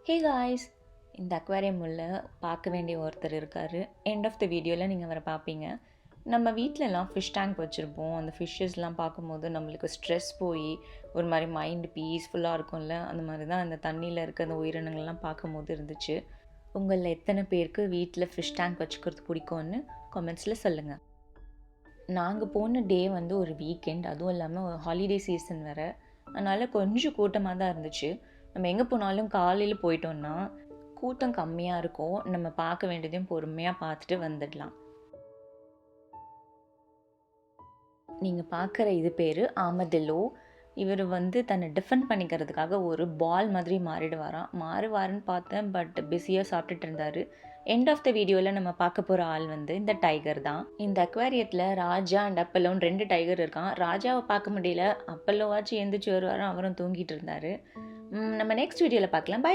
Hey guys, இந்த aquarium உள்ள பார்க்க வேண்டிய ஒருத்தர் இருக்கார். எண்ட் ஆஃப் த வீடியோவில் நீங்கள் அவரை பார்ப்பீங்க. நம்ம வீட்டிலலாம் ஃபிஷ் டேங்க் வச்சுருப்போம். அந்த ஃபிஷ்ஷஸ்லாம் பார்க்கும்போது நம்மளுக்கு ஸ்ட்ரெஸ் போய் ஒரு மாதிரி மைண்டு பீஸ்ஃபுல்லாக இருக்கும்ல. அந்த மாதிரி தான் அந்த தண்ணியில் இருக்க அந்த உயிரினங்கள்லாம் பார்க்கும்போது இருந்துச்சு. உங்களில் எத்தனை பேருக்கு வீட்டில் ஃபிஷ் டேங்க் வச்சுக்கிறது பிடிக்கும்னு கமெண்ட்ஸில் சொல்லுங்கள். நாங்கள் போன டே வந்து ஒரு வீக்கெண்ட், அதுவும் இல்லாமல் ஒரு ஹாலிடே சீசன் வேறு. அதனால் கொஞ்சம் கூட்டமாக தான் இருந்துச்சு. நம்ம எங்கே போனாலும் காலையில் போயிட்டோம்னா கூட்டம் கம்மியாக இருக்கும். நம்ம பார்க்க வேண்டியதையும் பொறுமையாக பார்த்துட்டு வந்துடலாம். நீங்கள் பார்க்குற இது பேர் ஆமடெல்லோ. இவர் வந்து தன்னை டிஃபெண்ட் பண்ணிக்கிறதுக்காக ஒரு பால் மாதிரி மாறுவாருன்னு பார்த்தேன். பட் பிஸியாக சாப்பிட்டுட்டு இருந்தார். எண்ட் ஆஃப் த வீடியோவில் நம்ம பார்க்க போகிற ஆள் வந்து இந்த டைகர் தான். இந்த அக்வாரியத்தில் ராஜா அண்ட் அப்பல்லோன்னு 2 டைகர் இருக்கான். ராஜாவை பார்க்க முடியல, அப்பல்லோவாச்சும் எந்திரிச்சு வருவாராம், அவரும் தூங்கிட்டு இருந்தார். நம்ம நெக்ஸ்ட் வீடியோவில் பார்க்கலாம். பை.